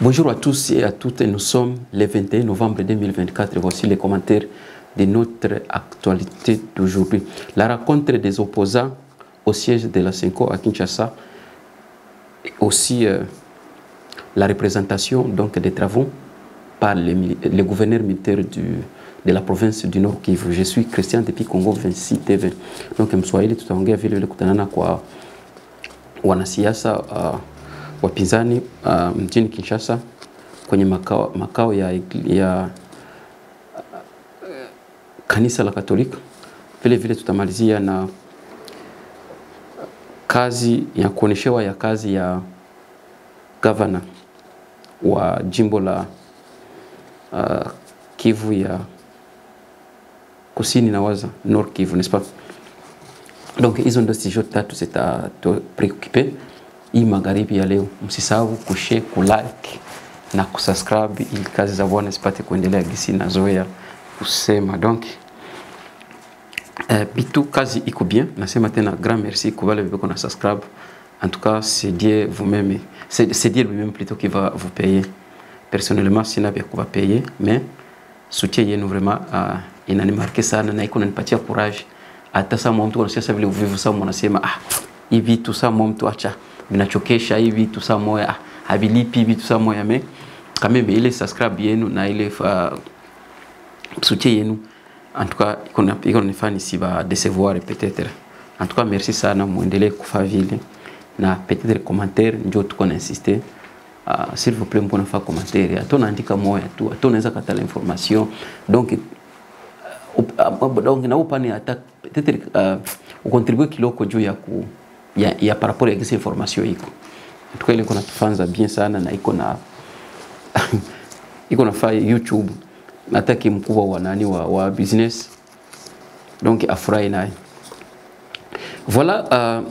Bonjour à tous et à toutes, nous sommes le 21 novembre 2024 et voici les commentaires de notre actualité d'aujourd'hui. La rencontre des opposants au siège de la Senko à Kinshasa et aussi la représentation donc, des travaux par le gouverneur militaire de la province du Nord Kivu. Je suis Christian depuis Congo 26 TV. Donc mswahili tutaongea vile vile kutanana kwa wanasiasa wapinzani mjini Kinshasa kwenye makao ya kanisa la Katolika. Vile vile tutamalizia na kazi ya kuoneshewa ya kazi ya gavana wa jimbo la Kivu ya kusini na waza Nord Kivu, n'est-ce pas? Donc hizo ndio sijui tatu zitatupreoccuper hii magharibi ya leo. Msisahau kushare, kulike na kusubscribe ili kazi za Bwana zipate kuendelea gisi na zoea kusema. Donc bitu kazi iko bien. Nasema tena grand merci kwa wale ambao na subscribe. En tout cas, c'est Dieu vous-même, c'est Dieu lui-même plutôt qui va vous payer. Personnellement, sina bien kuva payer, mais soutien yenu vraiment inanimarke sana na iko inanipatia courage. Hata sama mtu anasiasa vile uvivu sana mnasema hivi tu sama mtu acha vinachokesha hivi tu sama moya habilipi hivi tu sama moya me kama ile subscribe yenu na ile soutien yenu en tout cas iko nifani si va décevoir peut-être. En tout cas merci sana, muendelee kufa vile na peut-être commentaire ndio tuko na insister. S'il vous plaît mbona fa commentaire atona andika moya tu atona unaweza kata l'information donc na upani ata peut-être ukontribue kiloko juu ya par rapport à ces informations iko. En tout cas ile kuna tufanza bien sana na iko na iko na fa YouTube nataki mkubwa wa nani wa business donc afurahi naye. Voilà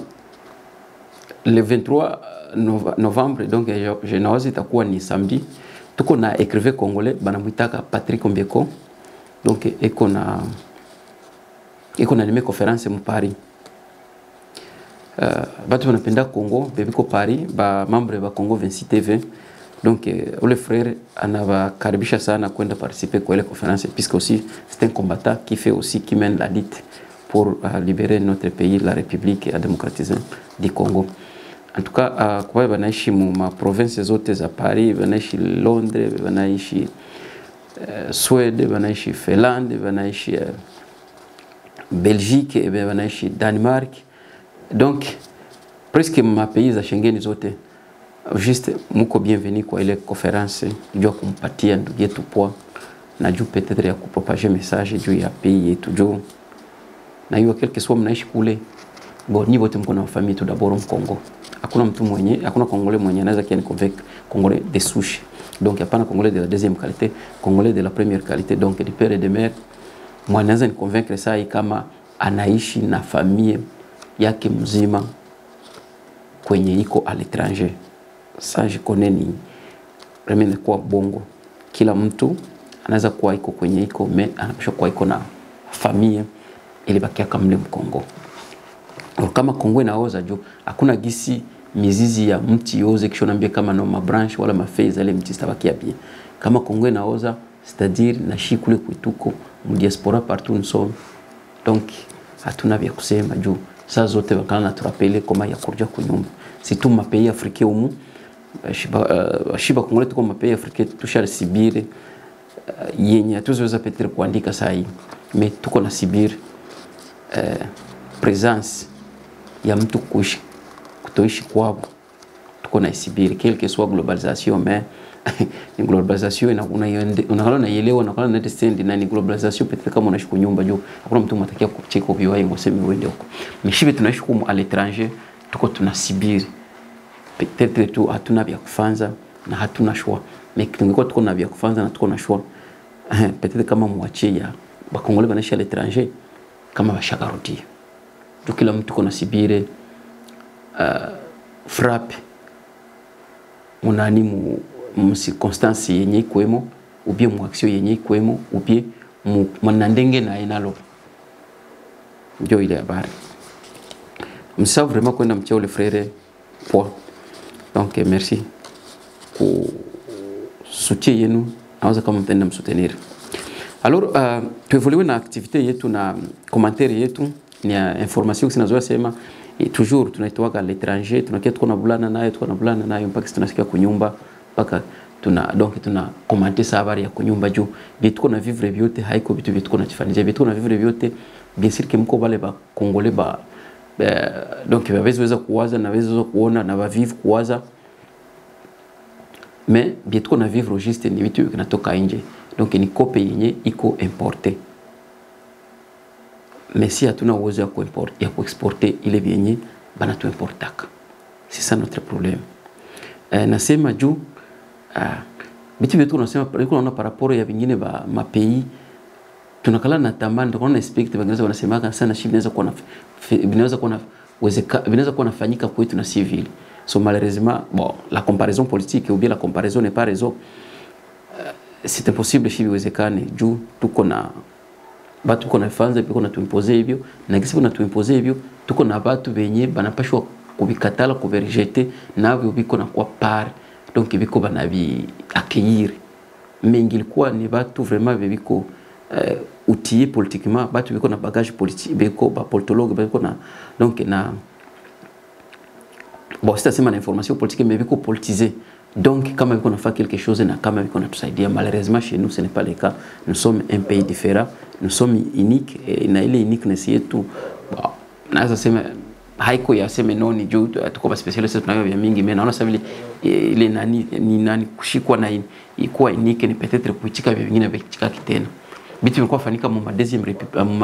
le 23 novembre donc jenawazi itakuwa ni samedi. Tuko na écrivain congolais banamuitaka Patrick Ombeko. Donc iko na anime conférence mu Paris. Batu banapenda Congo bebiko Paris ba membre ba Congo 26 TV. Donc le frère anabakaribisha sana kwenda participer kwa ile conférence puisque aussi c'est un combattant qui mène la lutte pour libérer notre pays, la République démocratique du Congo. En tout cas kwa banaishi mu ma provinces zote za Paris, banaishi Londres, banaishi Suède, banaishi Finlande, banaishi Belgique, et banaishi Danemark. Donc presque ma pays za Schengen zote. Juste muko bienvenue kwa ile conférence juu kumpatia ndugu yetu poa na juu peut-être ya kupropager message juu ya pays yetu juu na hiyo quelque soit mnaishi kule bon ni wote mko na famille tout d'abord en Congo. Hakuna Congolais mwenye anaweza kiani convaincre Congolais de souche. Donc hapana Congolais de la deuxième qualité, Congolais de la première qualité, donc du père et de mère. Moi naweza ni convaincre saa kama anaishi na familia yake mzima kwenye iko à l'étranger. Ça je connais ni vraiment kwa bongo. Kila mtu anaweza kuwa iko kwenye iko mais anapaswa kuwa iko na familia ili bakia kama mle Mkongo. Kama Kongo inaoza juu hakuna gisi mizizi ya mti yoze kisha naambia kama na mabranch wala mafei zale mti zitabakia bien. Kama Kongo inaoza c'est-à-dire na shikule kuituko mu diaspora partout nous sommes. Donc hatuna vya kusema juu saa zote wakana na turapele kama ya kurja kunyumba. Si tu mapays africains umu shiba Kongo tuko mapays africains tushari sibire yenye hatuweza peut-être kuandika saa hii mais tuko na sibire présence ya mtu kutoishi kwao tuko na isibiri quelque soit globalisation mais ni globalisation unaona ielewa na kana understand na ni globalisation peut-être kama unaishi kwa nyumba juu hakuna mtu mtakia kucheka viwai ngosemi uende huko mishibe tunaishi kwa à l'étranger tuko tunasibiri peut-être tu hatuna vya kufanza na hatuna choix mais tungekuwa tuko na vya kufanza na tuko na choix peut-être kama muachie ya bakongole banaishi à l'étranger kama bashakarudia kila mtu kuna sibire frappe munani mu circonstance yenye kwemo ou bien mu action yenye kwemo ou bien manandenge na inalo ndio ile habari. Msao vraiment kwenda mchao le frère poa. Donc merci soutien yenu naweza kama mtaenda msoutenir. Alors tuevoluer na activité yetu na commentaire yetu ni information sinazoea sema toujours tunaitoaga à l'étranger, tunakia tuko na bulana nayo mpaka tunasikia kunyumba mpaka donc tuna commenter sa habari ya kunyumba juu vitu na vivre vyote haiko vitu vitu na chifanyia vitu na vivre vyote bien sûr que mko wale ba congolais ba donc waweza kuwaza na waweza kuona na wavivu kuwaza, mais vitu na vivre juste ni vitu vinatoka nje, donc ni kope yenye iko importé, mais si hatuna uwezo ya kuexporter ile vyenye bana tu importaka. C'est ça notre problème. Nasema juu vitu vyetu tunasema kuna par rapport ya vingine ba mapays tunakala na tamani tunaona expect wengine wanasema sana shida inaweza kuwa nafanyika kwetu na civil. So malheureusement bon la comparaison politique ou bien la comparaison n'est pas raison. C'est impossible chez iwezekane juu tuko na batu tuko na fanza tuko na tuimposer hivyo na kisi kuna tuimposer hivyo tuko na batu benye banapashwa kubikatala kuverjete navyo biko na kwa par donc biko banabi accueillir, mais ingilikuwa ni batu vraiment biko outillé politiquement, batu biko na bagage politique biko ba politologue biko na donc na bon c'est assez mal information politique mais biko politisé, donc kama biko na fait quelque chose na kama biko na tusaidia. Malheureusement chez nous ce n'est pas le cas, nous sommes un pays différent, nous sommes uniques et na ile uniqueness yetu bon naweza sema haiko ya sema noni juu tuko ba specialist tunayo vya mingi, mais naona sasa vile ile nani kushikwa na ikuwa unique ni peut-être kuitika vya vingine vya kichika kitena bitu vilikuwa fanika mu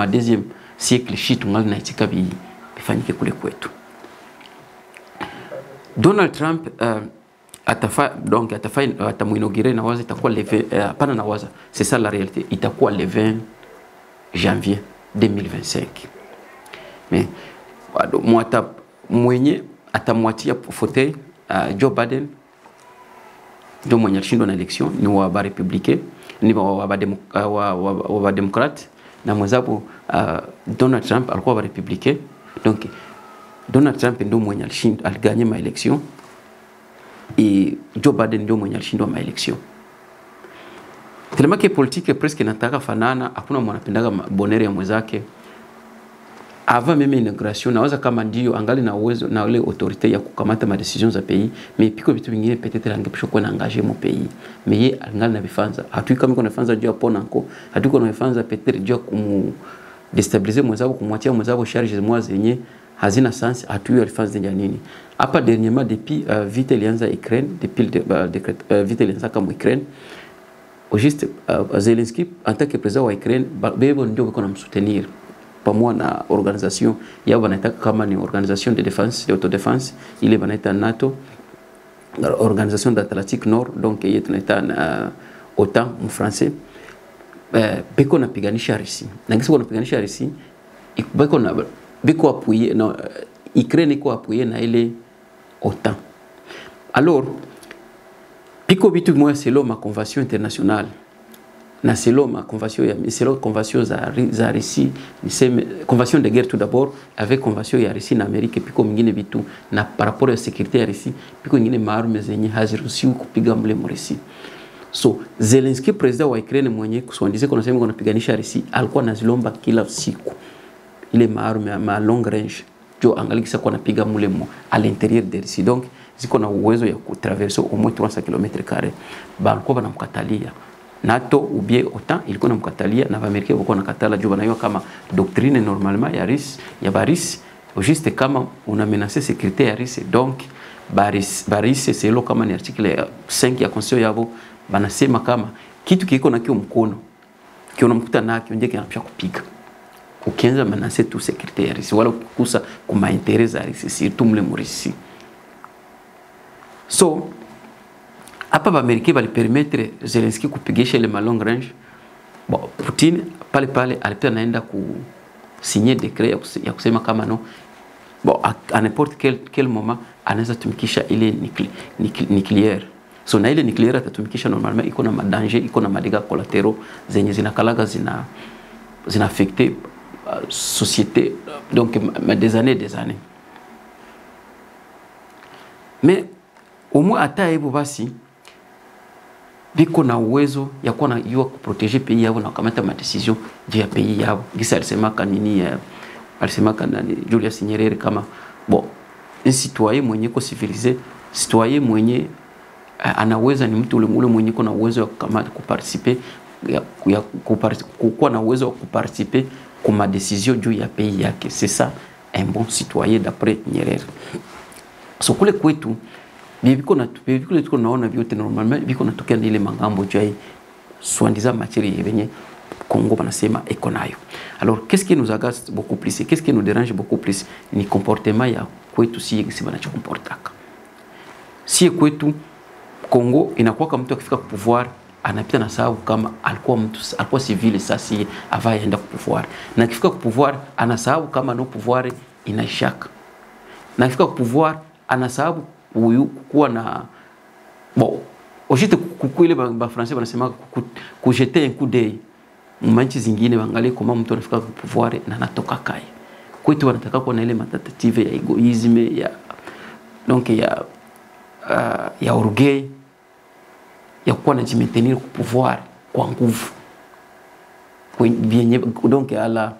deuxième siècle shi tungali na itika bifanyike kule kwetu. Donald Trump atamuinaugurer na waza itakuwa le 20 hapana na waza c'est ça la réalité, itakuwa le 20 janvier 2025, mais mwenye atamwatia fauteuil Joe Biden ndio mwenye alishindwa na election ni wa ba républicain ni wa démocrate na mwezabu Donald Trump alikuwa wa républicain, donc Donald Trump ndio mwenye alishinda aliganye ma election et Joe Biden ndio mwenye alishindwa ma election. Tellement que politique presque inataka fanana, hakuna mwanapendaga bonere ya mwezake. Avant même inauguration naweza kama ndio angali na uwezo na ile autorité ya kukamata ma décisions za pays, mais piko vitu vingine peut-être angepishwa kwa engager mon pays, mais yeye angali na vifanza hatui kama kuna vifanza juu pona nko hatui kuna vifanza peut-être juu kumu déstabiliser mwenzao kumwatia mwenzao charge mwa zenye hazina sens, hatui vifanza ya nini hapa dernièrement depuis vite ilianza Ukraine depuis vite ilianza kama Ukraine au juste Zelensky en tant que président wa Ukraine bebo ndio biko na msoutenir pamoja na organisation yao wanaitaka kama ni organisation de défense d'autodéfense ile wanaita NATO, organisation d'Atlantique Nord, donc yeye tunaita OTAN en français. Beko na piganisha Russie na ngisi kuna piganisha Russie beko appuyer na Ukraine iko appuyer na ile OTAN. Alors biko bitu moya selon ma convention internationale na selon ma convention ya selon convention za Russie niseme convention de guerre tout d'abord avec convention ya Russie na Amerika piko mingine bitu na par rapport à sécurité ya Russie piko nyingine maarme zenye haziruhusiwi kupiga mle Russie. So Zelensky president wa Ukraine mwenye kusondize kuna sema kunapiganisha Russie alikuwa nazilomba kila siku ile maarme ma long range jo angalikisa kwa napiga mle à l'intérieur de Russie, donc ziko na uwezo ya kutraverser au moins 300 km². Balikuwa banamkatalia NATO ou bien OTAN ilikuwa namkatalia na Amerika walikuwa nakatala juu wanaiwa kama doctrine normalement ya Russie ya Baris juste kama una menacer sécurité ya Russie, donc Baris c'est lo kama ni article 5 ya constitution yao banasema kama kitu kiko na kio mkono kio unamkuta nakio nje kinapaswa kupiga ukianza menacer tu sécurité ya Russie wala kukusa kuma intérêt za Russie surtout mle Russie. So hapa ba Amerika bali permettre Zelensky kupigisha ile long range. Bon, Putin pale alipita naenda ku signer décret ya kusema kama no bon à n'importe quel moment anaweza tumikisha ile nucléaire. So na ile nucléaire atatumikisha normalement iko na danger, iko na madégâts collatéraux zenye zinakalaga zina affecter société donc des années. Mais au moins ata hebo basi biko na uwezo ya kuwa na yua kuproteger pays yao na kukamata ma decision juu ya pays yao. Gisa alisemaka nini alisemaka nani Julius Nyerere kama bon un citoyen mwenye ko civilisé, citoyen mwenye anaweza ni mtu ule mwenye kuna uwezo wa kukamata kuparticiper kuwa na uwezo wa kuparticiper kwa decision juu ya pays yake. C'est ça un bon citoyen d'après Nyerere. So kule kwetu biko naona vyote normalement biko natokea ile mangambo juu soi-disant matière yenye Congo banasema eko nayo. Alors qu'est-ce qui nous agace beaucoup plus, qu'est-ce qui nous dérange beaucoup plus ni comportement ya kwetu si banachokomportaka. Si kwetu Congo inakuwa kama mtu akifika ku pouvoir anapita na sababu kama alikuwa civil sasa avant yaenda ku pouvoir, na akifika ku pouvoir anasababu kama no pouvoir inaishaka, na akifika ku pouvoir anasababu kuwa na bon ojite kukuile ba français banasema ku jeter un coup d'œil mmanchi zingine bangalie kama mtu anafika ku pouvoir na anatoka kai. Kwetu wanataka kuwa na ile matatative ya egoisme ya donc ya orgueil ya kuwa na jimaintenir ku pouvoir kwa nguvu donc à la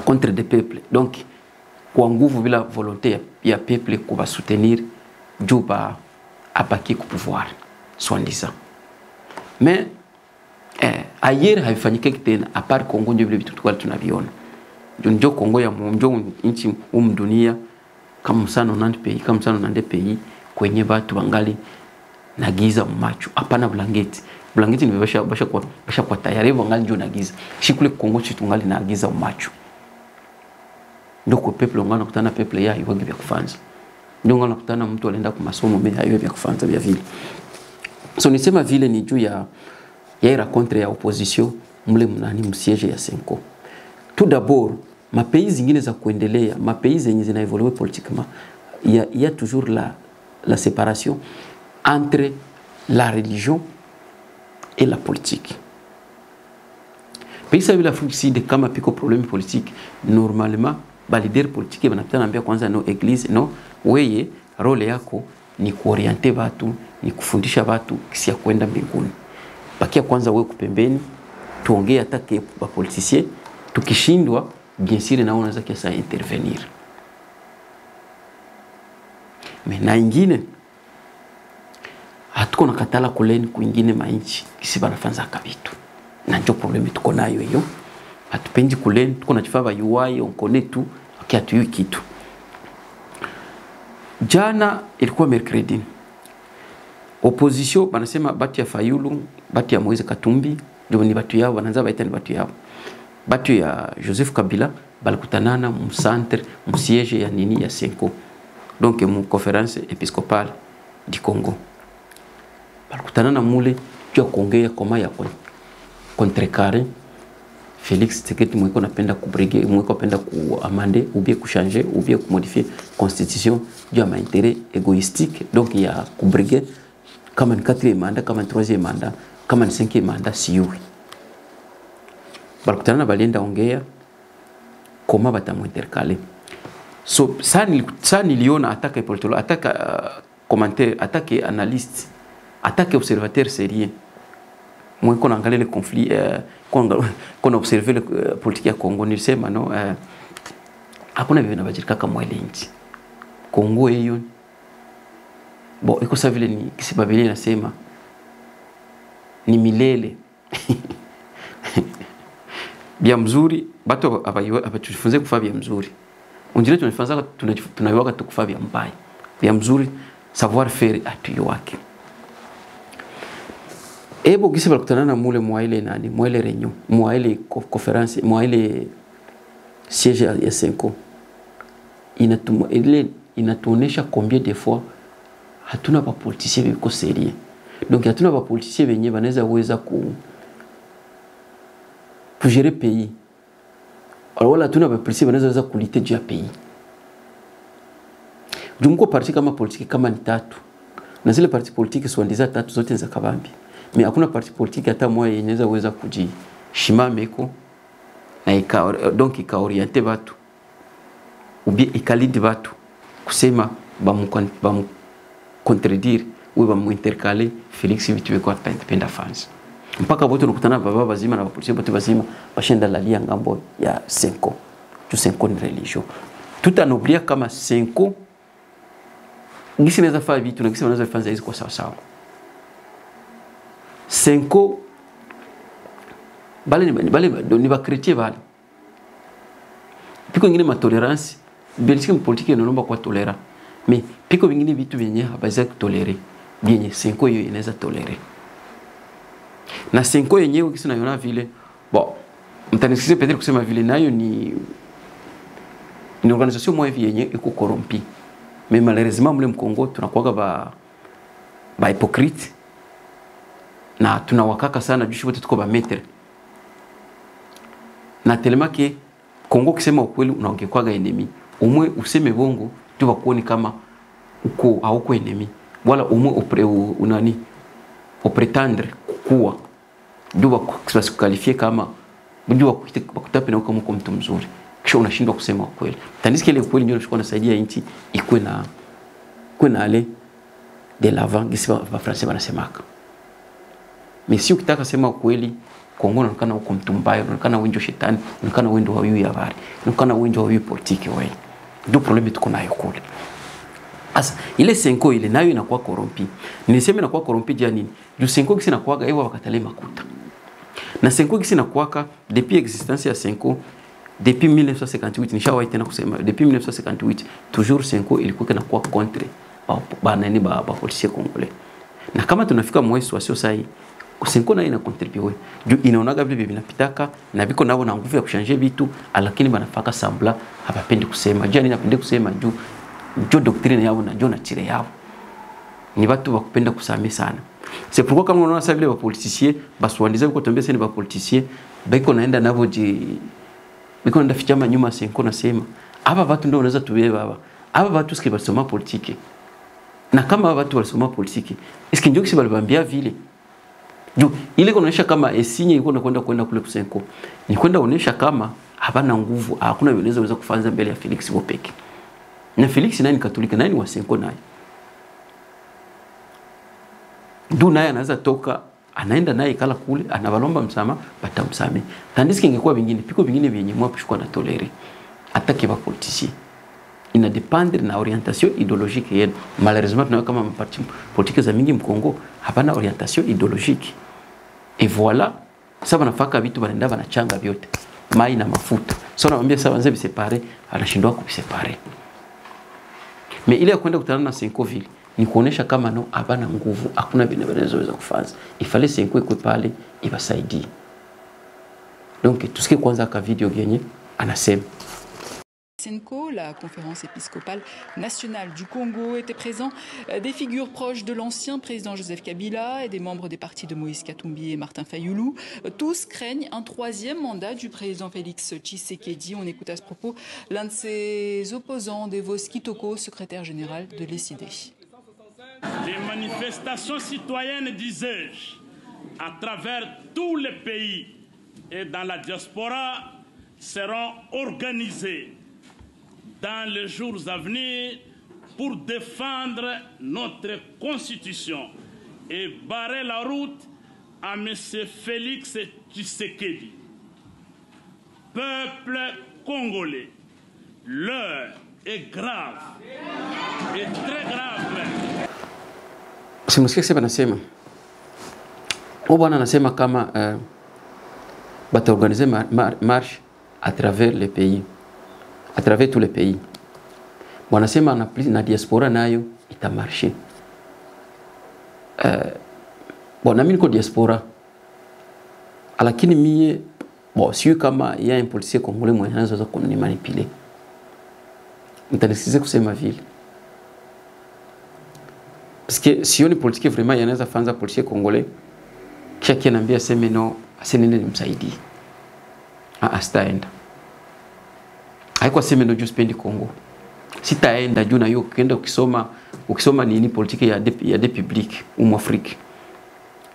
contre des peuples, donc kwa nguvu bila volonté ya peuple kuba soutenir juba abaki ku pouvoir soi-disant. Mais ailleurs haifanyike tena à part Congo, ndio vile vitu tunaviona. Ndio Congo ya ndio nchi dunia kama sana 90 pays, kama sana 90 pays kwenye watu wangali na giza macho, hapana blanketi. Blanketi ni basha kwa tayari wangali ndio na giza. Shikule Congo chitu ngali na giza macho. Ndio kwa peuple ngana kutana peuple ya iwagi vya kufanza. Ndio ngana kutana mtu alienda kwa masomo mimi hayo vya kufanza vya vile. So nisema vile ni juu ya ira contre ya opposition mle mnani msiege ya Senko. Tout d'abord, ma pays zingine za kuendelea, ma pays zenye zina évoluer politiquement, il y a toujours la séparation entre la religion et la politique. Pays ça la Afrique kama piko problème politique, normalement ba leader politique banapita naambia kwanza no église no weye role yako ni kuorienter watu, ni kufundisha watu kisi ya kwenda mbinguni. Bakia kwanza wewe kupembeni, tuongee atake ba politicien, tukishindwa bien sûr na unaweza kiasa intervenir. Mais na ingine hatuko na katala kuleni kuingine mainchi kisi banafanza kabitu. Na ndio problemi tuko nayo hiyo. Hatupendi kuleni, tuko na chifava UI on connaît tout, akiatu kitu. Jana ilikuwa mercredi. Opposition banasema batu ya Fayulu, batu ya Moise Katumbi, ndio ni batu yao, wanaanza baita ni batu yao. Batu ya Joseph Kabila balikutanana mu centre, mu siège ya nini ya Senko. Donc mu conférence épiscopale du Congo. Balikutanana mule juu kuongea koma ya contrecarrer Félix Tshisekedi mwiko napenda kubrige, mwiko napenda kuamender ou bien kuchanger ou bien kumodifier constitution juu ya intérêt égoïstique, donc ya kubrige kama ni 4e mandat, kama ni 3e mandat, kama ni 5e mandat siyo. Balikutanana balienda ongea koma batamuintercaler. So ça niliona attaque politologue, attaque commentaire, attaque analyste, attaque observateur sérieux. Moi qu'on angalia le conflit qu'on observé le politique ya Congo nilisema no hakuna vile nabajirika kama ile nchi Congo hiyo bon iko sawa vile ni kisibabili nasema ni milele bia mzuri bato abatufunze kufanya bia mzuri unjile tunafanza tunaiwaka tukufanya bia mbaya bia mzuri savoir faire atuyo wake. Ebo gisi balikutanana mule mwaile nani mwaile réunion mwaile conférence mwaile siège ya Senko inatuonesha combien de fois hatuna ba politiciens biko sérieux. Donc hatuna ba politiciens benye banaweza weza ku gérer pays. Alors wala hatuna ba politiciens banaweza weza kulite juu ya pays. Jumko parti kama politique kama ni tatu. Na zile parti politique swandiza tatu zote za kabambi. Mais hakuna parti politique hata moja yenye weza kujishimameko na donc ikaoriente watu ou bien ikalidi watu kusema bamu contredire wewe muintercale Felix vitu viko atapenda fans mpaka wote unakutana baba bazima na polisi wote bazima bashenda lalia ngambo ya Senko tu Senko ni religion tout en oubliant kama Senko ngisi naweza fanya vitu na ngisi wanaweza fanya hizo kwa sawa sawa Senko bale ni ba chrétien bale piko ngine ma tolerance Belgique politique inaomba kwa tolera mais piko vingine vitu vyenye habaza kutolerer bien Senko hiyo inaweza tolerer na Senko yenyewe kisi naiona vile bon mtanisikize peut-être kusema vile nayo ni une organisation moja hivi yenye iko corrompi mais malheureusement mle mkongo tunakuwa ba hypocrite na tunawakaka sana juu wote tuko ba metre na telema ke Kongo kisema ukweli unaongekwaga enemy umwe useme bongo tu bakuoni kama uko hauko enemy wala umwe unani opretendre kuwa ndio kuqualifier kama ndio bakutape na kama mtu mzuri kisha unashindwa kusema ukweli tandis ile ukweli ndio unashikwa nasaidia nchi ikwe na ale de l'avant gisi ba français wanasemaka mais si ukitaka sema ukweli Kongo unaonekana uko mtu mbaya unaonekana wenjo shetani unaonekana wendo wa yeye habari unaonekana wenjo wa yeye politiki wewe ndio problemi tuko nayo kule asa ile Senko ile nayo inakuwa corrompi niseme inakuwa corrompi je nini juu Senko kisi inakuwa hivyo wakatale makuta na Senko kisi inakuwa depuis existence ya Senko depuis 1958 nishawahi tena kusema depuis 1958 toujours Senko ilikuwa inakuwa contre ba policier congolais na kama tunafika mwezi wasio sahi Senko na ina contribue juu inaonaga vile vinapitaka na biko nao na nguvu ya kushanje vitu lakini banafaka sambla hapapendi kusema je ninapende kusema juu doctrine yao na na tire yao ni watu wakupenda kusame sana c'est pourquoi kama unaona sasa vile ba politiciens baswandiza biko tombea sana ba politiciens biko naenda navo biko naenda fichama nyuma Senko nasema aba watu ndio wanaweza tubeba aba watu sikia basoma politiki na kama watu walisoma politiki eski ndio kisi balibambia vile juu ile kunaonyesha kama esinye iko kwenda kule kusenko ni kwenda kuonyesha kama habana nguvu hakuna vile weza kufanya mbele ya Felix Bopeke na Felix nani Katolika nani wa Senko naye ndio naye anaweza toka anaenda naye kala kule anabalomba msama batamsame tandis ingekuwa vingine piko vingine vyenye mwa pishwa na tolere hata kiba politicien ina dépendre na orientation idéologique yenu malheureusement tunaona kama parti politique za mingi mkongo hapana orientation idéologique et voilà ça banafaka vitu banaenda banachanga vyote mai na mafuta sio naambia sasa wanze biseparer anashindwa kubiseparer mais ile ya kwenda kutana na Senko vile ni kuonesha kama no hapana nguvu hakuna vile wanaweza kufanya ifale Senko iko pale ibasaidie donc tusikie kwanza ka video yenye anasema Senko, la conférence épiscopale nationale du Congo, était présent des figures proches de l'ancien président Joseph Kabila et des membres des partis de Moïse Katumbi et Martin Fayulu. Tous craignent un troisième mandat du président Félix Tshisekedi. On écoute à ce propos l'un de ses opposants, Devos Kitoko, secrétaire général de l'ECD. Les manifestations citoyennes, disais-je, à travers tous les pays et dans la diaspora seront organisées dans les jours à venir pour défendre notre Constitution et barrer la route à M. Félix Tshisekedi. Peuple congolais, l'heure est grave, et très grave. Simsikia sema nasema. Bwana anasema kama bata organiser marche à travers les pays. À travers tous les pays. Wanasema na diaspora nayo itamarche. Bona mimi niko diaspora. Lakini mie sio kama ya un policier congolais mwenye anaweza kunimanipuler. Mtanisikize kusema vile. Parce que si on est politique vraiment yanaweza fanza policier congolais kisha kianaambia sema no asenende nimsaidie. Astaenda. Haikuwa sema ndio spendi Kongo. Sitaenda juu na hiyo ukienda ukisoma nini politique ya des publics ou Afrique.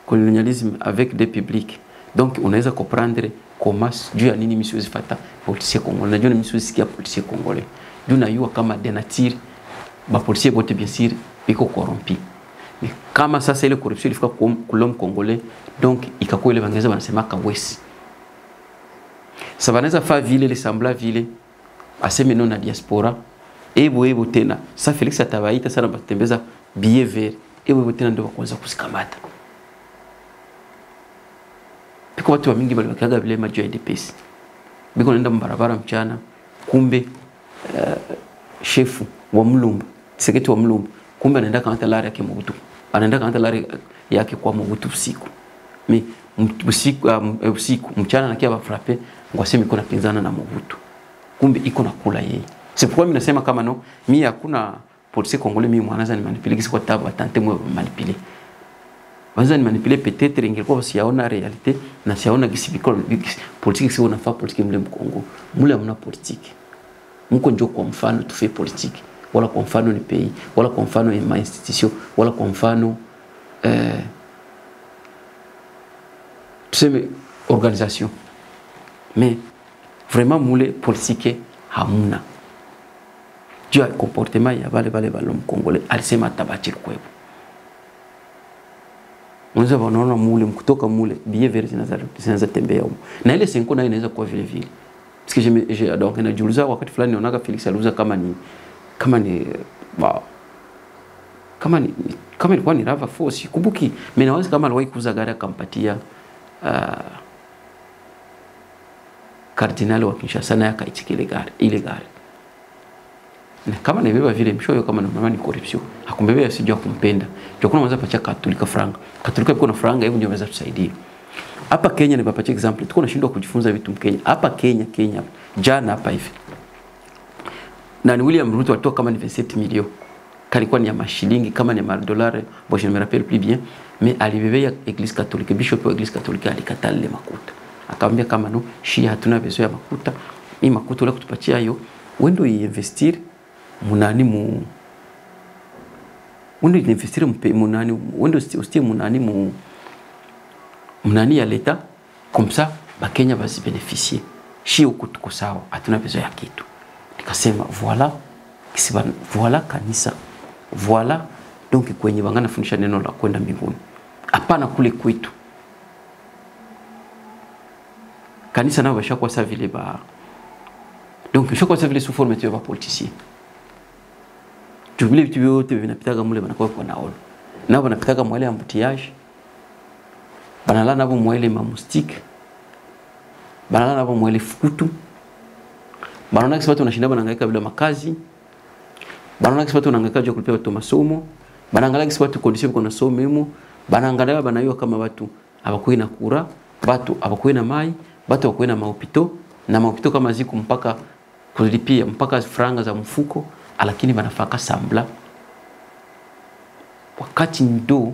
Colonialisme avec des publics. Donc unaweza comprendre comment juu ya nini mimi fata politique congolais. Najua mimi sikia politique congolais. Juu na hiyo kama de nature ba politique bote bien sûr biko corrompi. Kama sasa ile corruption ilifika kwa l'homme congolais, donc ikakuwa ile bangeza wanasema kawesi. Ça vanaweza fa vile sembla vile aseme non na diaspora. Ebo tena. Sa Felix atabaita sana batembeza billet vert. Ebo tena ndio kwanza kusikamata. Biko watu wa mingi bali wakaga vile majo ya DPS. Biko nenda mbarabara mchana, kumbe shefu wa Mulumba, sekretari wa Mulumba, kumbe anaenda kamata lari yake Mobutu. Anaenda kamata lari yake kwa Mobutu usiku. Usiku mchana nakia ba frappe ngwasemi iko napinzana na Mobutu. Kumbe iko nakula yeye. C'est pourquoi mimi nasema kama no, mimi hakuna polisi Congolais mimi mwanaza ni manipule kisi kwa tabu atante mwe manipule. Wanza ni manipule peut-être ingekuwa siyaona realite na siyaona kisi biko politique si unafaa politique mle Mkongo. Mule hamna politique. Mko njoo kwa mfano tufe politique wala kwa mfano ni pays wala kwa mfano ni institution wala kwa mfano tuseme organisation. Mais vraiment mule politique hamuna. Juu ya comportement ya wale balom Congolais alisema tabachi kwepo. Unaweza wanaona mule mkutoka mule billet vert zinaanza tembea huko. Na ile senko nayo inaweza kuwa vile vile. Parce que j'ai donc najiuliza wakati fulani naonaga Felix aliuza kama ni ilikuwa ni Rava Force kubuki. Mimi nawaza kama aliwahi kuuza gari akampatia kardinali wa Kinshasa na yakaichika ile gari. Na kama nebeba vile mshoyo kama na mama ni corruption. Hakumbebea sijua kumpenda. Ndio kuna mwanza pacha Katolika franga. Katolika iko na franga hivyo ndio wanaweza tusaidia. Hapa Kenya nipapatia example. Tuko nashindwa kujifunza vitu Mkenya. Hapa Kenya jana hapa hivi. Na ni William Ruto alitoa kama ni 27 milioni. Kalikuwa ni ya mashilingi kama ni ya dolari, bon je ne me rappelle plus bien, mais alibebea Église catholique, bishop wa Église catholique alikatala ile makuta. Akamwambia kama no, Shia hatuna besoin ya makuta. Hii makuta ile kutupatia hiyo, wendo investir munani wendo investir munani, wendo ustie munani ya leta, comme ça ba Kenya basi bénéficier. Shia huko tuko sawa, hatuna besoin ya kitu. Nikasema voilà kanisa. Voilà donc kwenye bangana fundisha neno la kwenda mbinguni. Hapana kule kwetu. Kanisa nao bashakuwa sa vile ba. Donc bashakuwa sa vile sous forme de politicien. Tubile vitu vyote vinapitaga mule banakuwa kwa naona. Nao banapitaga mwale embouteillage. Banala nabo mwele mamustique. Banala nabo mwele fukutu. Banana kisi watu wanashinda banangaika bila makazi. Banana kisi watu wanangaika juu kulipia watu masomo. Banangalia kisi watu condition kwa nasome hemo. Banangalia banaiwa kama watu abakuwe na kura, watu abakuwe na mai, watu abakuwe na maopito, na maopito kama ziku mpaka kulipia mpaka franga za mfuko, lakini banafaka sambla. Wakati ndo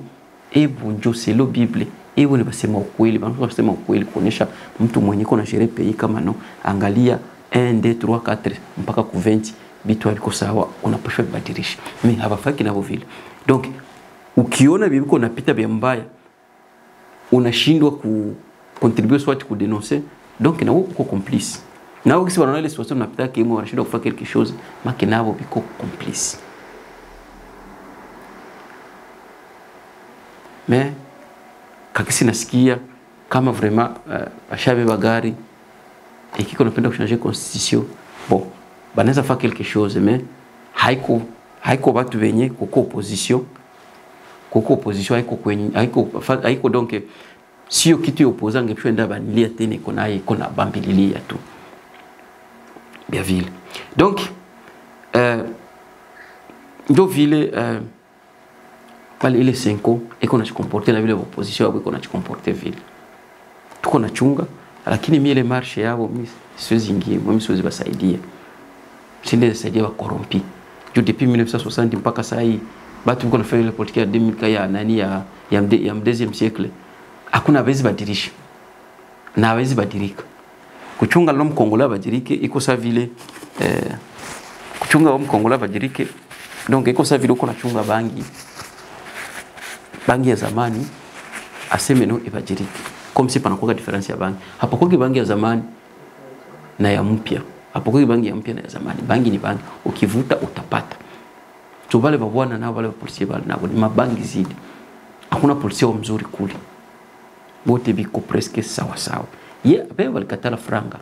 ebu njo selo Bible, ebu ni basema ukweli, basema ukweli kuonesha mtu mwenye kuna shere pays kama no, angalia 1, 2, 3, 4 mpaka ku 20 bitu aliko sawa unapashwa kubadilisha. Mimi habafaki nabo vile. Donc ukiona bibi uko unapita bia mbaya unashindwa ku contribuer soit ku dénoncer, donc na uko complice. Na ukisi wanaona ile situation unapita kimo wanashindwa kufanya quelque chose, maki nabo biko complice. Mais kakisi nasikia kama vraiment ashabe bagari et qui qu'on appelle changer constitution, bon banaweza faire quelque chose, mais haiko watu wenye kuko opposition haiko donc sio kitu opposant ngependa banilia tena iko na bambililia tu bien vile. Donc ndio vile pale ile 5 ans iko na comporter na vile opposition iko na comporter vile tuko na chunga. Lakini mimi ile marche yao mimi siwezi ingie, mimi siwezi basaidia. Sinde saidia wa corrompi. Juu depuis 1960 mpaka saa hii batu mko nafanya ile politique ya 2000 ya nani ya deuxième siècle. Hakuna hawezi badilisha. Na hawezi badilika. Kuchunga l'homme congolais badirike iko sa vile kuchunga l'homme congolais badirike. Donc iko sa vile uko na chunga bangi ya zamani aseme no ibadirike. Comme si panakuwa difference ya bangi. Hapakuwa bangi ya zamani na ya mpya. Hapakuwa bangi ya mpya na ya zamani. Bangi ni bangi. Ukivuta utapata. so wale babwana na wale polisi wale na ni mabangi zidi, hakuna polisi mzuri kule, wote biko presque sawa sawa. Ye abe walikatala franga.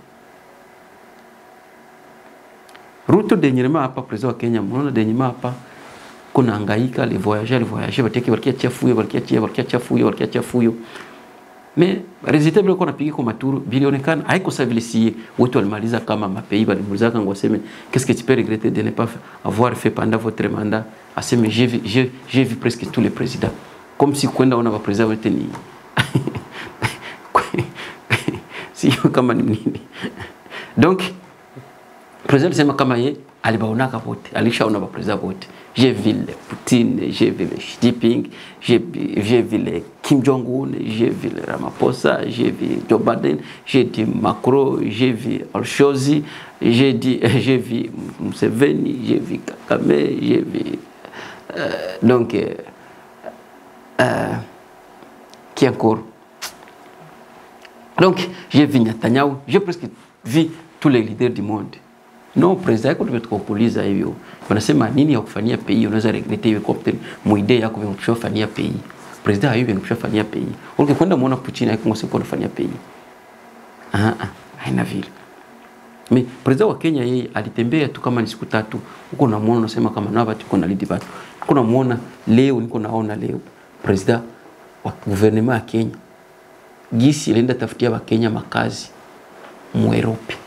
Ruto dernièrement hapa président wa Kenya, mnaona dernièrement hapa kuna hangaika les voyageurs bateki walikia chafuyo. Mais résultat vile kuna pigi kwa maturu bilionekana haiko sa vile si wote walimaliza kama mapei balimuliza kango aseme qu'est-ce que tu peux regretter de ne pas avoir fait pendant votre mandat, aseme j'ai vu presque tous les présidents, comme si kwenda ona ba président wote ni si kama ni nini. Donc président sema kama ye alibaonaka vote, alishaona ba président vote. J'ai vu le Poutine, j'ai vu le Xi Jinping, j'ai vu le Kim Jong-un, j'ai vu le Ramaphosa, j'ai vu Joe Biden, j'ai dit Macron, j'ai vu Al-Shozi, j'ai vu Museveni, j'ai vu Kagame, j'ai vu donc qui encore? Donc j'ai vu Netanyahu, j'ai presque vu tous les leaders du monde. Non, président yako tumetukopuliza hivyo. Wanasema nini ya kufanyia pays, unaweza regretter hiyo kwa muide yako vimekushafanyia pays. President hiyo vimekushafanyia pays. Ukikwenda muona Putin yako ngoseko anafanyia pays. Haina vile. Mais president wa Kenya yeye alitembea tu kama ni siku 3. Uko namuona unasema kama nava tuko na lead bado. Uko namuona leo niko naona leo president wa gouvernement ya Kenya. Gisi alienda tafutia wa Kenya makazi mu Europe.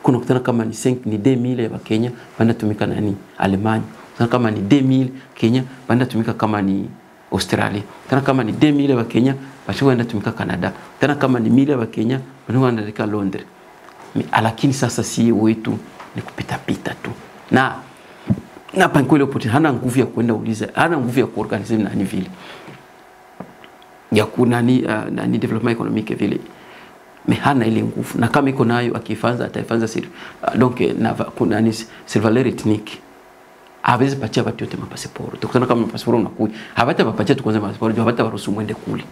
Kuna kutana kama ni 5 ni 2000 ya Kenya banda tumika nani Alemanya, kuna kama ni 2000 Kenya banda tumika kama ni Australia, kuna kama ni 2000 ya Kenya banda tumika Canada, kuna kama ni 1000 ya Kenya banda tumika Londres. Lakini sasa si wetu ni kupita pita tu na pankwele Putin hana nguvu ya kwenda uliza, hana nguvu ya kuorganize nani vile ya kuna nani development economic vile. Mais hana ile nguvu, na kama iko nayo akifanza ataifanza donc na kuna ni surveillance ethnique hawezi patia watu wote mapasiporo. Tukutana kama pasiporo unakuja hawata wapatia tu kwanza pasiporo, hawata waruhusu mwende kule.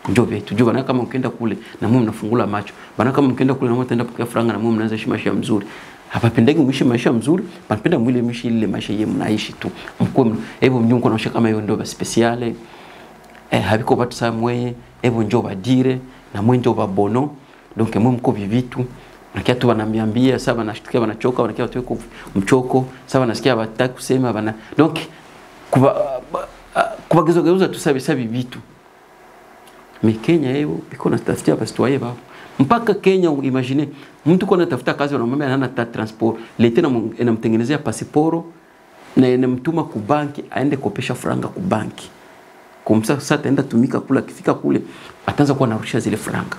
Ndio vitu jua na kama ukienda kule na mume mnafungula macho bana, kama mkienda kule na mtaenda pokea franga na mume mnaanza maisha mzuri. Hapapendeki mwishi maisha mzuri, panapenda mwili mwishi ile maisha yeye mnaishi tu mkuu. Hebu mnyungu na kama hiyo ndio speciale habiko watu samwe, hebu njoo badire na mwenjo babono. Donc mwe mko vivitu nakia tu wananiambia sasa wanashtukia wanachoka wanakia watu wako mchoko sasa wanasikia wataka kusema bana, donc kubagezogeuza tu sasa vivitu. Kenya hiyo iko na tafutia basi tuaye baba mpaka Kenya. Imagine mtu kwa anatafuta kazi wanamwambia hana transport, leta inamtengenezea pasiporo na inamtuma ku banki aende kopesha franga ku banki. Kumsa sasa ataenda tumika kula, akifika kule ataanza kuwa narusha zile franga.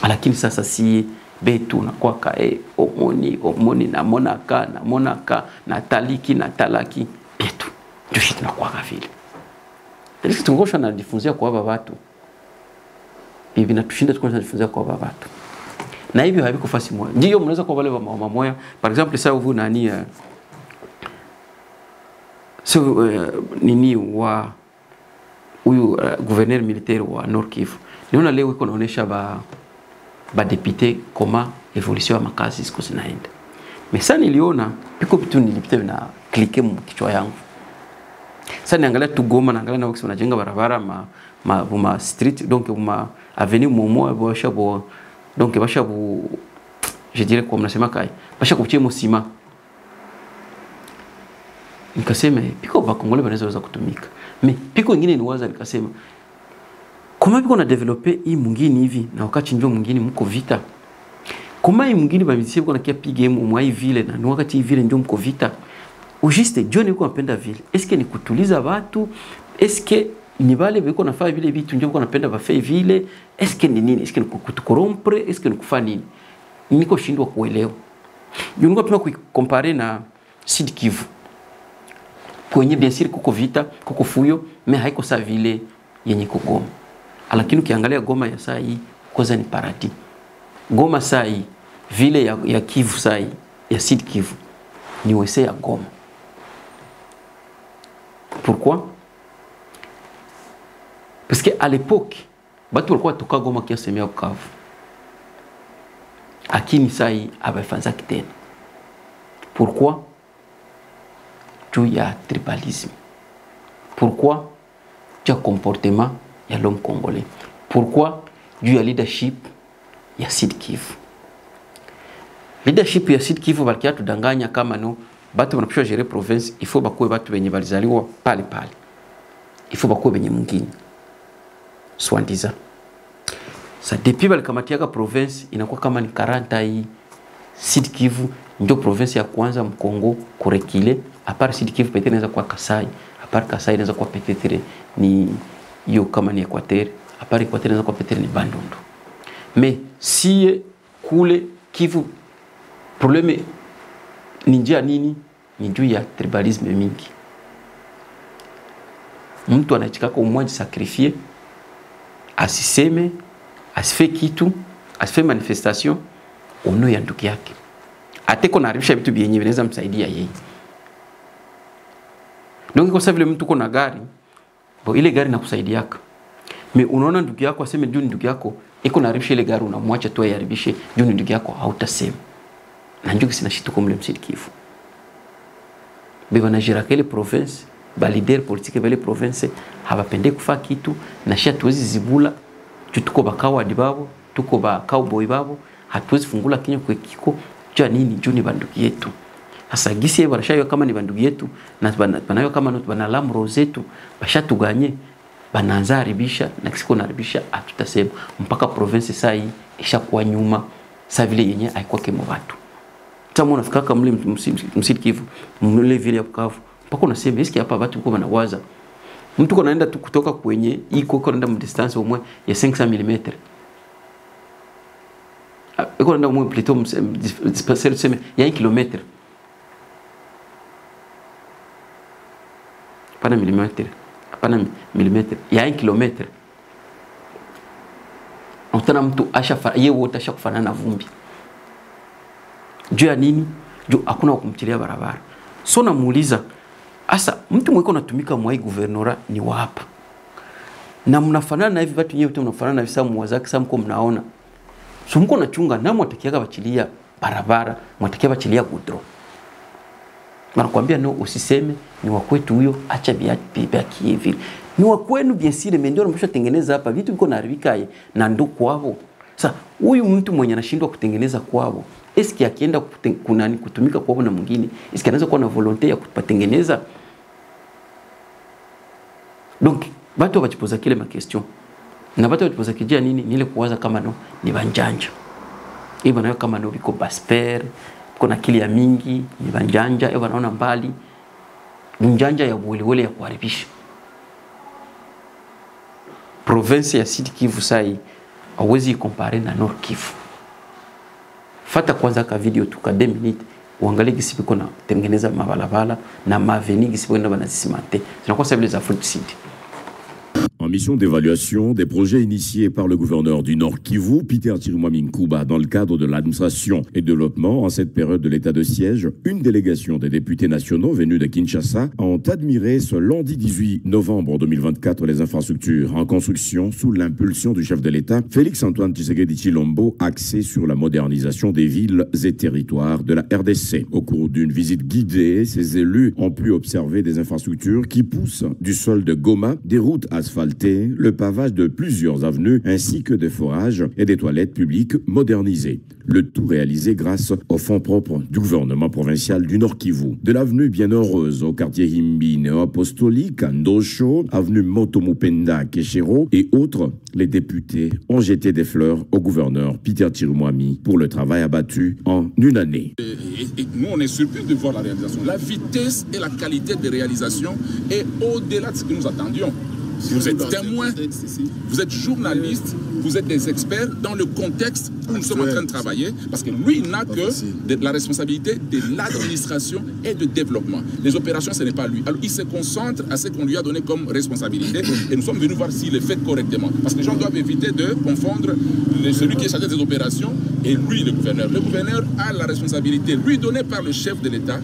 Lakini sasa si betu na kwa omoni na monaka na talaki betu ndio shit na kwa vile. Ndio tungosha na difunzia kwa baba watu. Bibi na tushinda tukosha difunzia kwa baba watu. Na hivyo haviko fasi moja. Ndio mnaweza kwa wale wa mama moya, par exemple sasa uvu nani nini wa huyu gouverneur militaire wa Nord Kivu. Niona leo iko naonesha ba député comment évolution ya makazi siku zinaenda. Mais ça niliona piko vitu nilipita na cliquer mkichwa yangu. Sasa niangalia tu Goma, naangalia na wakati wanajenga barabara ma street, donc ma avenue momo bashabu, donc bashabu je dirais comme nasema kai bashabu kuchia mosima. Nikasema piko ba Kongole wanaweza kutumika. Mais piko nyingine niwaza nikasema kama biko na developer hii mwingine hivi na wakati njoo mwingine mko vita. Kama hii mwingine ba misibu kuna kia pige mwa hii vile na wakati hii vile njoo mko vita. Ujiste John yuko anapenda vile. Eske ni kutuliza watu? Eske ni wale biko nafanya vile vitu njoo anapenda bafai vile? Eske ni nini? Eske ni kutukorrompre? Eske ni kufanya nini? Niko shindwa kuelewa. Yungo tuna kuikompare na Sud Kivu. Kwenye bien sûr kuko vita, kuko fuyo, mais haiko sa vile yenye kugoma. Lakini ukiangalia Goma ya saa hii kwanza ni paradis. Goma saa hii vile ya Kivu saa hii ya Sud Kivu ni wese ya Goma. Pourquoi? Parce que à l'époque batu walikuwa toka Goma kia semea Bukavu. Lakini saa hii abafanza kitena. Pourquoi? juu ya tribalisme. Pourquoi? Juu ya comportement ya l'homme congolais. Pourquoi? Juu ya leadership ya Sud Kivu. Leadership ya Sud Kivu balikia tudanganya kama no batu wanapishwa gérer province, il faut bakuwe batu benye balizaliwa pale pale. Il faut bakuwe benye mwingine. Swandiza. Sa depuis balikamatiaka province inakuwa kama ni 40 hii Sud Kivu ndio province ya kwanza mkongo kurekile. A part Sud Kivu peut-être inaweza kuwa Kasai, a part Kasai inaweza kuwa peut-être ni hiyo kama ni Equateur, a part Equateur inaweza kuwa peut-être ni Bandundu. Mais si kule Kivu probleme ni njia nini? Ni juu ya tribalisme mingi. Mtu anachikaka umwaji sacrifier, asiseme, asife kitu, asife manifestation, ono ya ndugu yake. Ateko naharibisha vitu vyenye vinaweza msaidia yeye. Donc kwa sababu vile mtu kuna gari, bo ile gari inakusaidiaka. Me unaona ndugu yako aseme juu ndugu yako, iko naharibisha ile gari unamwacha tu aiharibishe, juu ndugu yako hautasema. Na njuki sina shituko mle Sud Kivu. Beba na jiraka ile province, ba leader politique bele province habapende kufa kitu na shia tuwezi zibula juu tuko bakawa dibabo, tuko ba cowboy babo, hatuwezi fungula kinyo kwa kiko jua nini juu ni bandugu yetu. Sasa gisi yeye barashayo kama ni bandugu yetu na banayo kama not banalam rozetu bashatuganye banaanza haribisha na kisiko naribisha atutasema mpaka province saa hii ishakuwa nyuma saa vile yenye haikuwa kemo watu. Tamu unafika kama mle Sud Kivu, mle vile ya Bukavu. Mpaka unasema eski hapa watu uko wanawaza. Mtu konaenda tu kutoka kwenye iko konaenda distance au moins ya 500 mm. Iko naenda au plutôt dispenser sema ya 1 km. Pana milimetre. Hapana milimetre. Ya 1 km. Utana mtu yeye wote ashakufanana na vumbi. Juu ya nini? Juu hakuna kumtilia barabara. So namuuliza, asa mtu mweko natumika mwa hii guvernora ni wapa. Na mnafanana na hivi watu nyewe mnafanana na visa mwazaki sa mko mnaona. So mko nachunga na mwatakiaga bachilia barabara, mwatakia bachilia gudro. Wanakuambia no usiseme ni wakwetu huyo acha biyaki hivi. Ni wakwenu bien sûr mais ndio mnapaswa tengeneza hapa vitu viko naharibika na ndo kwao. Sasa huyu mtu mwenye anashindwa kutengeneza kwao, eski akienda kutumika kwao na mwingine, eski anaweza kuwa na volonté ya kupatengeneza? Donc watu wajipoza kile ma question. Na watu wajipoza kijia nini? Nile kuwaza kama no ni banjanja. Hivi nayo kama no biko basper, kuna akili ya mingi, ni banjanja, hivi wanaona mbali. Njanja ya uwelewele ya kuharibisha. Province ya Sud Kivu sai hawezi compare na Nord Kivu. Fata kwanza ka video tu ka 2 minutes uangalie gisi biko na tengeneza mabalabala na maveni gisi biko na banasimate. Zinakuwa sababu za Afrique Sud. En mission d'évaluation des projets initiés par le gouverneur du Nord Kivu, Peter Chirimwami Nkuba, dans le cadre de l'administration et développement en cette période de l'état de siège, une délégation des députés nationaux venus de Kinshasa ont admiré ce lundi 18 novembre 2024 les infrastructures en construction sous l'impulsion du chef de l'État, Félix-Antoine Tshisekedi Tshilombo, axé sur la modernisation des villes et territoires de la RDC. Au cours d'une visite guidée, ces élus ont pu observer des infrastructures qui poussent du sol de Goma, des routes asphaltées, le pavage de plusieurs avenues ainsi que des forages et des toilettes publiques modernisées. Le tout réalisé grâce aux fonds propres du gouvernement provincial du Nord Kivu. De l'avenue Bienheureuse au quartier Himbi néo-apostolique, Ndosho, avenue Motomupenda, Keshero et autres, les députés ont jeté des fleurs au gouverneur Peter Chirimwami pour le travail abattu en une année. Et nous, on est surpris de voir la réalisation. La vitesse et la qualité de réalisation est au-delà de ce que nous attendions. Vous êtes témoins, vous êtes journalistes, vous êtes des experts dans le contexte où nous sommes en train de travailler, parce que lui, il n'a que la responsabilité de l'administration et de développement. Les opérations, ce n'est pas lui. Alors, il se concentre à ce qu'on lui a donné comme responsabilité, et nous sommes venus voir s'il est fait correctement. Parce que les gens doivent éviter de confondre celui qui est chargé des opérations et lui, le gouverneur. Le gouverneur a la responsabilité, lui donnée par le chef de l'État,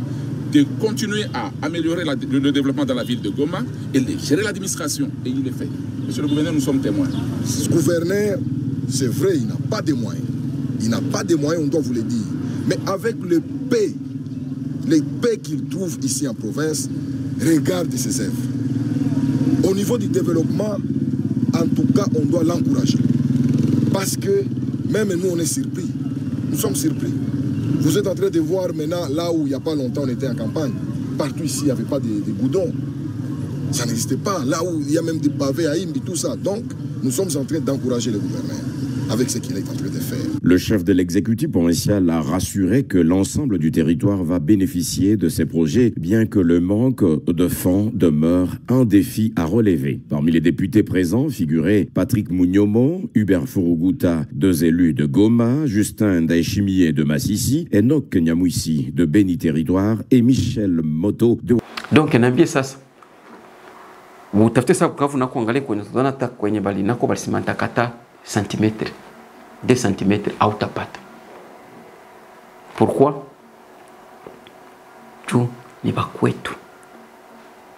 de continuer à améliorer le développement dans la ville de Goma et de gérer l'administration. Et il est fait. Monsieur le gouverneur, nous sommes témoins. Ce gouverneur, c'est vrai, il n'a pas de moyens. Il n'a pas de moyens, on doit vous le dire. Mais avec le peu les paix qu'il trouve ici en province, regarde ses œuvres. Au niveau du développement, en tout cas, on doit l'encourager. Parce que même nous, on est surpris. Nous sommes surpris. Vous êtes en train de voir maintenant, là où il n'y a pas longtemps, on était en campagne. Partout ici, il n'y avait pas de goudron. Ça n'existait pas. Là où il y a même des pavés à Imbi, tout ça. Donc, nous sommes en train d'encourager le gouverneur avec ce qu'il est en train de faire. Le chef de l'exécutif provincial a rassuré que l'ensemble du territoire va bénéficier de ces projets, bien que le manque de fonds demeure un défi à relever. Parmi les députés présents figuraient Patrick Mouniomo, Hubert Furuguta, 2 élus de Goma, Justin Daishimiye de Massissi, Enoch Nyamouissi de Beni Territoire et Michel Moto de... Donc, naambie sasa utafute sababu kavu na kuangalia kwenye zona ta kwenye bali nako bali simanta kata centimetre 2 cm hautapata. Pourquoi? Tu ni bakwetu,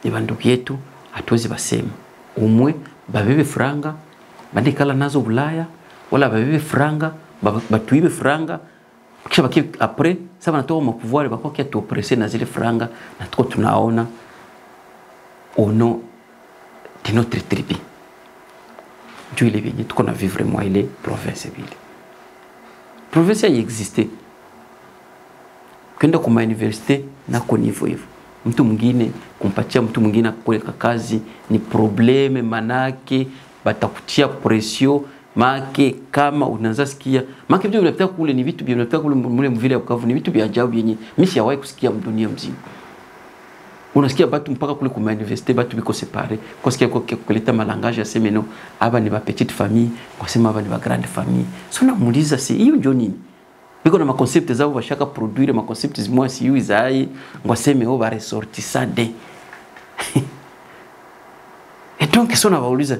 ni bandugu yetu, hatuwezi basema umwe babebe franga bandikala nazo Ulaya wala babebe franga batuibe franga kisha baki après ça va natoa pouvoir bako kia tu presser na zile franga na tuko tunaona au nom de notre tribu. Dieu il est venu tuko na vivre moi ile province vile. Province ya existait. Kwenda kuma university na kwa niveau hivyo. Mtu mwingine kumpatia mtu mwingine kuweka kazi ni probleme, manake batakutia pression make kama unaanza sikia make vitu vinapita kule ni vitu vinapita kule mule mvile ya Bukavu ni vitu vya ajabu yenye mimi sijawahi kusikia dunia mzima. Unasikia batu mpaka kule kuma university batu biko séparé kwa sikia kwa kuleta malangage ya semeno aba ni ba petite famille kwa sema aba ni ba grande famille. So namuuliza si hiyo ndio nini? Biko na ma concept zao bashaka produire ma concept zimwa si yu zai ngwaseme o ba ressortissade. Et donc ça na bauliza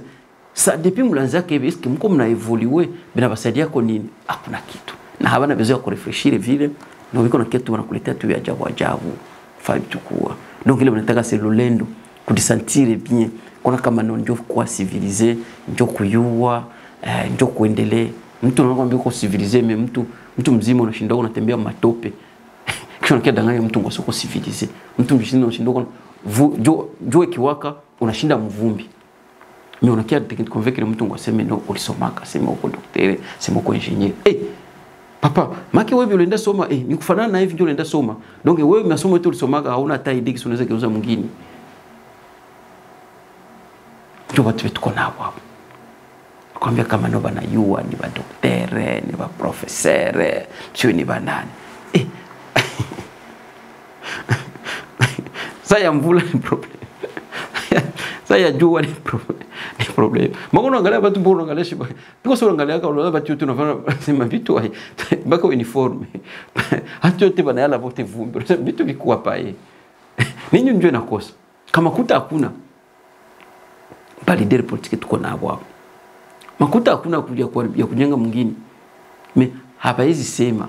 ça depuis mlanza ke est-ce que mko mna évoluer bina basaidia kwa nini? Hakuna kitu. Na habana besoin ya kurefreshire vile na biko na kitu wanakuletea tu ya ajabu ajabu. Fabi tukua. Donc ile mnataka c'est lolendo kudisentir bien kuna kama ndio kwa civiliser ndio kuyua ndio kuendelea. Mtu anakuambia uko civiliser mais mtu mzima unashinda unatembea matope. Kisha unakidanganya mtu ngo soko civiliser. Mtu mzima unashinda uko jo kiwaka unashinda mvumbi. Mimi unakia convaincre mtu ngo aseme no ulisomaka, sema uko daktari, sema uko engineer. Papa, maki wewe ulienda soma ni kufanana na hivi ndio ulienda soma. Donc wewe masomo yote ulisomaka hauna hata idea kisi unaweza geuza mwingine. Ndio watu wetu tuko nao hapo. Kwambia kama no bana yua ni ba daktari, ni ba professeur, sio ni banani. Saya mvula ni problem. Saya jua ni problem. Magona angalia watu mbona angalia shiba. Piko sio angalia kama watu watu tunafanya sema vitu hai. Baka uniforme. Hata yote bana yala vote vumbi. Vitu vikuwa pae. Ninyi ndio nakosa. Kama kuta hakuna. Bali dere politiki tuko na hapo. Makuta hakuna kuja ya kujenga mwingine. Me hapa hizi sema.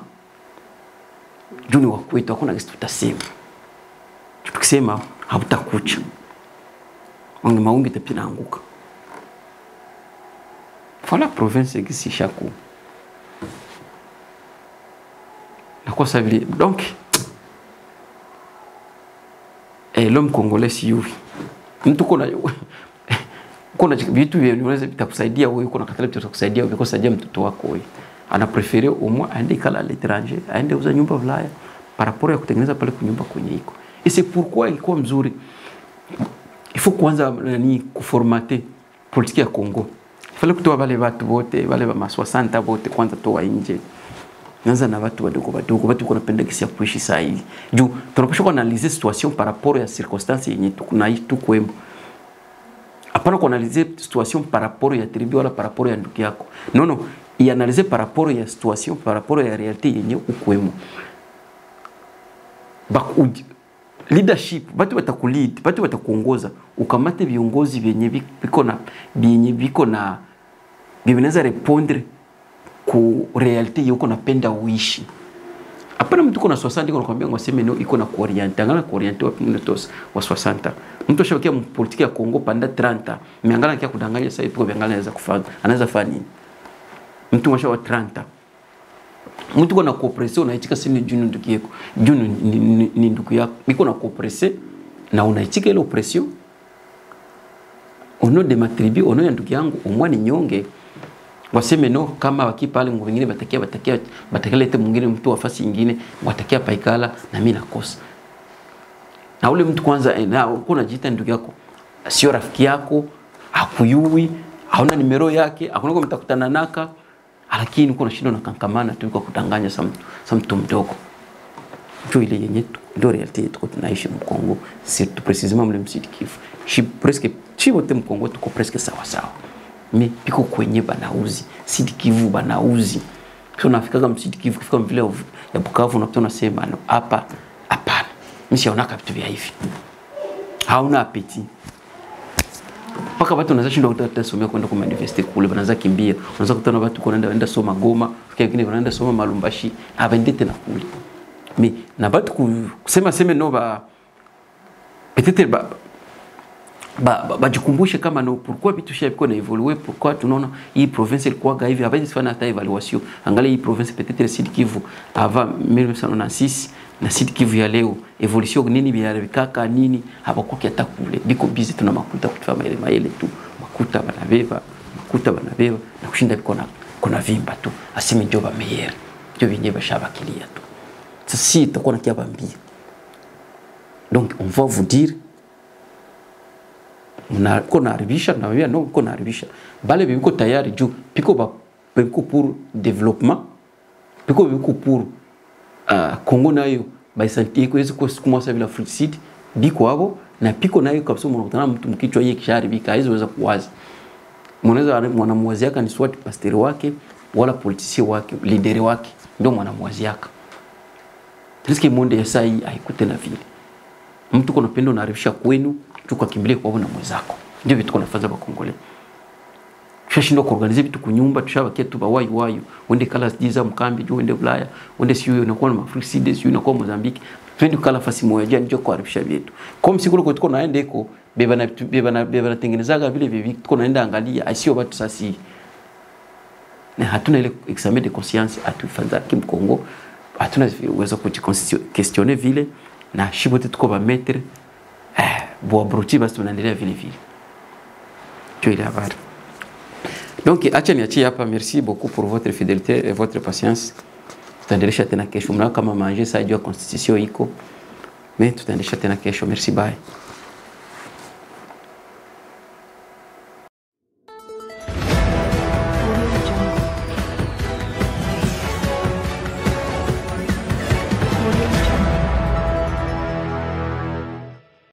Juni wa kwetu hakuna kitu tutasema. Tukisema hautakucha. Wangi maungi tapina anguka. Voilà province ici chaque coup. Na kwa sababu donc l'homme congolais si yuvi. Mtu kuna vitu vinaweza vitakusaidia wewe, kuna katala vitakusaidia wewe, kusaidia mtoto wako wewe. Ana préféré au moins aende kala à l'étranger, aende uza nyumba Ulaya par rapport ya kutengeneza pale kunyumba kwenye iko. Et c'est pourquoi ilikuwa mzuri. Il faut kwanza ni kuformater politique ya Congo. Il fallait kutoa wale watu wote, wale wa 60 wote kwanza toa nje. Naanza na watu wadogo, watu wanapenda kisia kuishi saa hii. Juu tunapaswa kuanalyser situation par rapport ya circonstances yenye tunaishi tukwemo. Hapana kuanalyser situation par rapport ya tribu wala par rapport ya ndugu yako. Non, il analyser par rapport ya situation, par rapport ya réalité yenye ukwemo. Leadership, watu watakulead, watu watakuongoza, ukamate viongozi vyenye biko na vinaweza répondre ku reality yako napenda uishi. Hapana mtu kuna 60 ndiko nakwambia ngwaseme no iko na kuorienter, ngana kuorienter wa pingotos wa 60. Mtu ashabakia politiki ya Kongo panda 30, miangana kia kudanganya sasa hivi kwa anaweza kufanya, anaweza fanya nini? Mtu mshawa 30. mtu kuna kuoprese unaitika sini juu ndugu yako juu ni ndugu yako biko na kuoprese na unaitika ile oppression ono de matribi ono ya ndugu yangu umwani nyonge waseme no kama wakipale ngo wengine batakia lete mwingine mtu wa fasi nyingine watakia paikala na mimi nakosa na ule mtu kwanza na kuna jita ndugu yako sio rafiki yako hakuyui hauna nimero yake hakuna kwa mtakutana naka lakini kuna shindo na kankamana tu kwa kudanganya mtu mdogo ndio ile yenye ndio reality tuko tunaishi Mkongo surtout précisément mle Sud Kivu presque wote Mkongo tuko presque sawa sawa mais piko kwenye banauzi Sud Kivu banauzi tunafika kama Sud Kivu kufika vile ya Bukavu na tunasema no hapa hapana mimi siona vitu vya hivi hauna apeti paka watu wanaanza shindwa kutasomea kwenda kwa university kule wanaanza kimbia unaanza kutana watu kwenda soma Goma wengine wanaenda soma Malumbashi abendete na kule mais na watu kusema sema no ba peut-être bajikumbushe kama no pourquoi vitu shapiko na évoluer pourquoi tunaona hii province ilikuwa hivi hawezi fanya hata evaluation angalia hii province peut-être Sud Kivu avant 1996 na Sud Kivu ya leo evolution nini biarabikaka nini hapakuwa hata kule biko busy tuna makuta kutufanya ile maele tu makuta banabeba na kushinda biko na kuna vimba tu asime njoba meyer ndio binye bashabakilia tu sasa si tutakuwa na kiabambia donc on va vous dire na kona haribisha na wewe no kona haribisha bale biko tayari juu piko pour développement piko pour Congo nayo baisanti iko hizo kumwasa bila Afrique Sud biko hapo na piko nayo kabisa mnakutana mtu mkichwa yeye kisharibika hizo kuwaza mwanaweza mwanamwazi yake ni swati pastor wake wala politisi wake leader wake ndio mwanamwazi yake triski monde ya sai haikute na vile mtu kuna pendo unaarifisha kwenu tukakimbilia kwa na mwenzako ndio vitu tunafanya kwa Kongole shashindwa kuorganize vitu kunyumba tushabakia tu wayu wende kala jiza mkambi juu wende Ulaya wende siyo unakuwa na Afrika Sud siyo unakuwa Mozambique twende kala fasi moja ndio kuarifisha vitu kwa msikuru kwa tuko naenda iko beba na tengenezaga vile vivi tuko naenda angalia asio watu sasa na hatuna ile examen de conscience atufanya kim Kongo hatuna uwezo kujiquestionner vile na shibote tuko ba mettre bo abruti basi tunaendelea vile vile tu ile habari donc acha niachie hapa merci beaucoup pour votre fidélité et votre patience tutaendelea tena kesho mna kama manger ça jua constitution iko mais tutaendelea tena kesho merci bye